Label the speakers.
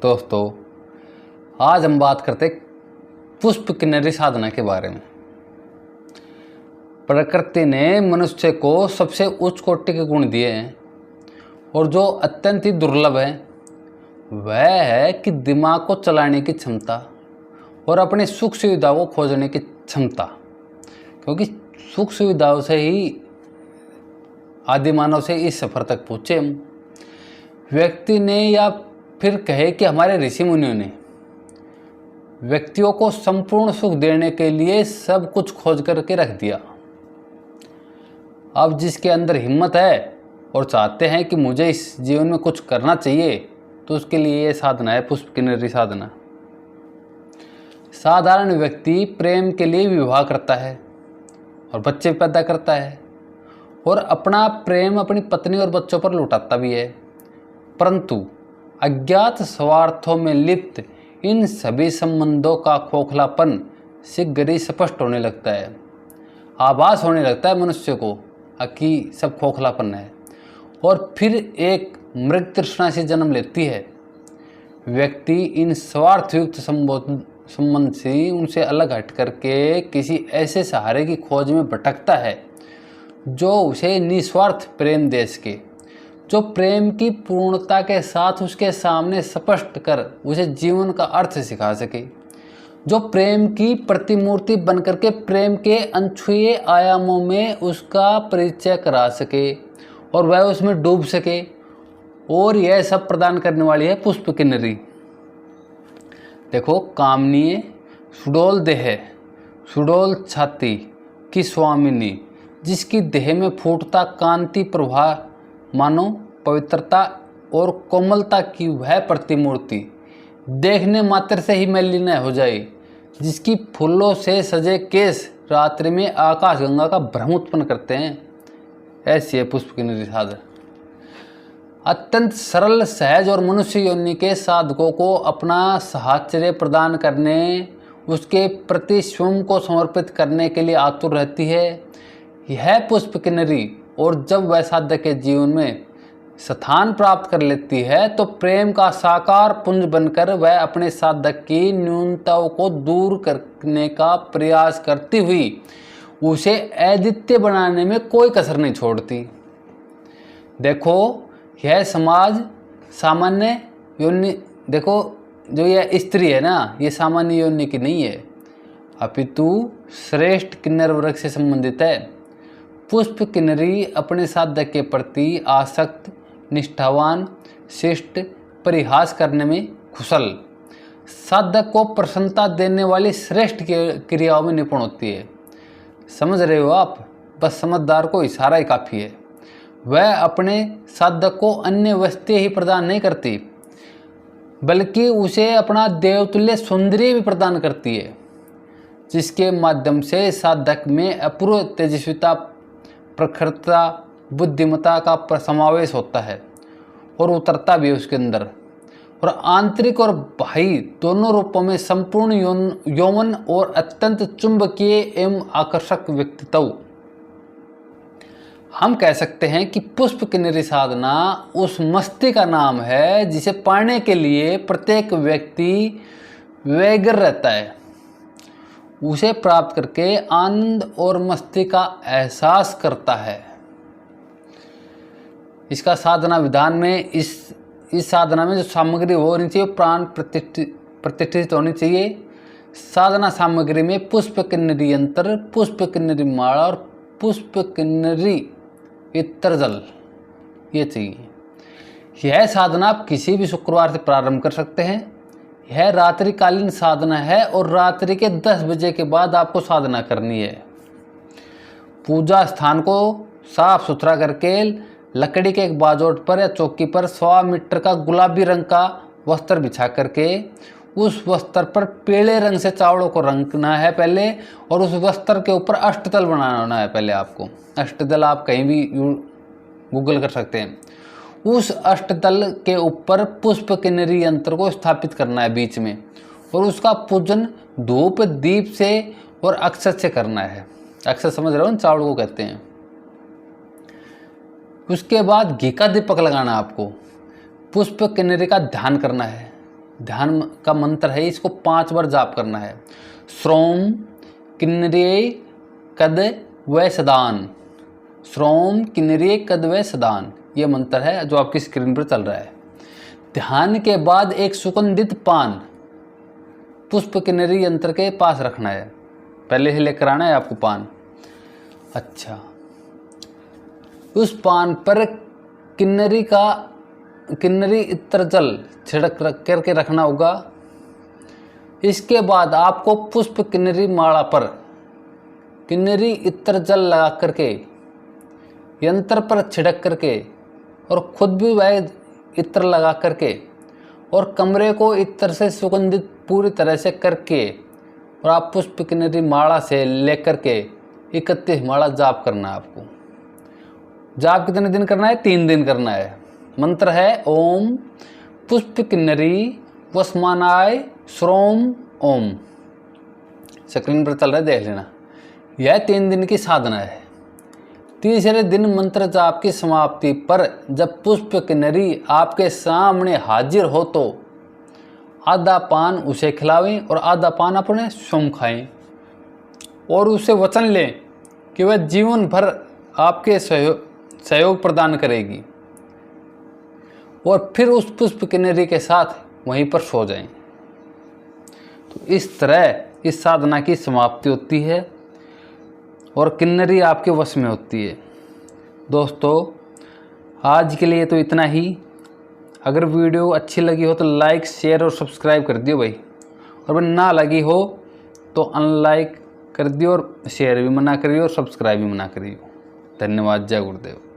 Speaker 1: दोस्तों, आज हम बात करते हैं पुष्प किन्नरी साधना के बारे में। प्रकृति ने मनुष्य को सबसे उच्च कोटि के गुण दिए हैं और जो अत्यंत ही दुर्लभ है वह है कि दिमाग को चलाने की क्षमता और अपनी सुख सुविधा को खोजने की क्षमता। क्योंकि सुख सुविधाओं से ही आदि मानव से इस सफर तक पहुँचे हम। व्यक्ति ने या फिर कहे कि हमारे ऋषि मुनियों ने व्यक्तियों को संपूर्ण सुख देने के लिए सब कुछ खोज करके रख दिया। अब जिसके अंदर हिम्मत है और चाहते हैं कि मुझे इस जीवन में कुछ करना चाहिए, तो उसके लिए ये साधना है पुष्प किन्नरी साधना। साधारण व्यक्ति प्रेम के लिए विवाह करता है और बच्चे पैदा करता है और अपना प्रेम अपनी पत्नी और बच्चों पर लुटाता भी है, परंतु अज्ञात स्वार्थों में लिप्त इन सभी संबंधों का खोखलापन शीघ्र ही स्पष्ट होने लगता है। आभास होने लगता है मनुष्य को कि सब खोखलापन है और फिर एक मृग तृष्णा से जन्म लेती है। व्यक्ति इन स्वार्थयुक्त संबंध से उनसे अलग हट करके किसी ऐसे सहारे की खोज में भटकता है जो उसे निस्वार्थ प्रेम दे सके, जो प्रेम की पूर्णता के साथ उसके सामने स्पष्ट कर उसे जीवन का अर्थ सिखा सके, जो प्रेम की प्रतिमूर्ति बनकर के प्रेम के अनछुए आयामों में उसका परिचय करा सके और वह उसमें डूब सके। और यह सब प्रदान करने वाली है पुष्प किन्नरी। देखो, कामनीय सुडोल देह, सुडोल छाती की स्वामिनी, जिसकी देह में फूटता कांति प्रवाह मानो पवित्रता और कोमलता की वह प्रतिमूर्ति देखने मात्र से ही मैली न हो जाए, जिसकी फूलों से सजे केस रात्रि में आकाश गंगा का भ्रम उत्पन्न करते हैं, ऐसी है पुष्प किन्नरी साधना। अत्यंत सरल, सहज और मनुष्य योनि के साधकों को अपना साहचर्य प्रदान करने, उसके प्रति स्वयं को समर्पित करने के लिए आतुर रहती है यह पुष्प किन्नरी। और जब वह साधक के जीवन में स्थान प्राप्त कर लेती है तो प्रेम का साकार पुंज बनकर वह अपने साधक की न्यूनताओं को दूर करने का प्रयास करती हुई उसे अद्वितीय बनाने में कोई कसर नहीं छोड़ती। देखो, यह समाज सामान्य योनि, देखो जो यह स्त्री है ना, ये सामान्य योनि की नहीं है, अपितु श्रेष्ठ किन्नर वर्ग से संबंधित है। पुष्प किन्नरी अपने साधक के प्रति आसक्त, निष्ठावान, शिष्ट, परिहास करने में कुशल, साधक को प्रसन्नता देने वाली श्रेष्ठ क्रियाओं में निपुण होती है। समझ रहे हो आप? बस समझदार को इशारा ही काफ़ी है। वह अपने साधक को अन्य वस्तुएं ही प्रदान नहीं करती, बल्कि उसे अपना देवतुल्य सौंदर्य भी प्रदान करती है, जिसके माध्यम से साधक में अपूर्व तेजस्विता, प्रखरता, बुद्धिमत्ता का समावेश होता है और उतरता भी है उसके अंदर, और आंतरिक और बाह्य दोनों रूपों में संपूर्ण यौवन और अत्यंत चुंबकीय एवं आकर्षक व्यक्तित्व। हम कह सकते हैं कि पुष्प किन्नरी साधना उस मस्ती का नाम है जिसे पाने के लिए प्रत्येक व्यक्ति व्यग्र रहता है। उसे प्राप्त करके आनंद और मस्ती का एहसास करता है। इसका साधना विधान में इस साधना में जो सामग्री वो होनी चाहिए, प्राण प्रतिष्ठित होनी चाहिए। साधना सामग्री में पुष्प किन्नरी यंत्र, पुष्प किन्नरी माला और पुष्प किन्नरी इत्र जल ये चाहिए। यह साधना आप किसी भी शुक्रवार से प्रारंभ कर सकते हैं। यह रात्रिकालीन साधना है और रात्रि के 10 बजे के बाद आपको साधना करनी है। पूजा स्थान को साफ सुथरा करके लकड़ी के एक बाजोट पर या चौकी पर 100 मीटर का गुलाबी रंग का वस्त्र बिछा करके उस वस्त्र पर पीले रंग से चावलों को रंगना है पहले, और उस वस्त्र के ऊपर अष्टदल बनाना है पहले आपको। अष्टदल आप कहीं भी गूगल कर सकते हैं। उस अष्टदल के ऊपर पुष्प किन्नरी यंत्र को स्थापित करना है बीच में, और उसका पूजन धूप दीप से और अक्षत से करना है। अक्षत समझ रहे हो, चावल को कहते हैं। उसके बाद घी का दीपक लगाना, आपको पुष्प किन्नरी का ध्यान करना है। ध्यान का मंत्र है, इसको 5 बार जाप करना है। श्रोम किन्नरे कद व सदान, श्रोम किन्नरे कद व सदान, ये मंत्र है जो आपकी स्क्रीन पर चल रहा है। ध्यान के बाद एक सुगंधित पान पुष्प किन्नरी यंत्र के पास रखना है, पहले ही लेकर आना है आपको पान। अच्छा, उस पान पर किन्नरी इत्र जल छिड़क करके रखना होगा। इसके बाद आपको पुष्प किन्नरी माला पर किन्नरी इत्र जल लगा करके यंत्र पर छिड़क करके और खुद भी वह इत्र लगा करके और कमरे को इत्र से सुगंधित पूरी तरह से करके और आप पुष्प किन्नरी माला से लेकर के 31 माला जाप करना है आपको। जाप कितने दिन करना है? 3 दिन करना है। मंत्र है ओम पुष्प किन्नरी वस्मानाय श्रोम ओम, स्क्रीन पर चल रहा है, देख लेना। यह 3 दिन की साधना है। तीसरे दिन मंत्र जाप की समाप्ति पर जब पुष्प किन्नरी आपके सामने हाजिर हो तो आधा पान उसे खिलावें और आधा पान अपने स्वयं खाएं और उसे वचन लें कि वह जीवन भर आपके सहयोग प्रदान करेगी और फिर उस पुष्प किन्नरी के साथ वहीं पर सो जाएं। तो इस तरह इस साधना की समाप्ति होती है और किन्नरी आपके वश में होती है। दोस्तों, आज के लिए तो इतना ही। अगर वीडियो अच्छी लगी हो तो लाइक, शेयर और सब्सक्राइब कर दियो भाई, और अगर ना लगी हो तो अनलाइक कर दियो और शेयर भी मना करियो और सब्सक्राइब भी मना करियो। धन्यवाद। जय गुरुदेव।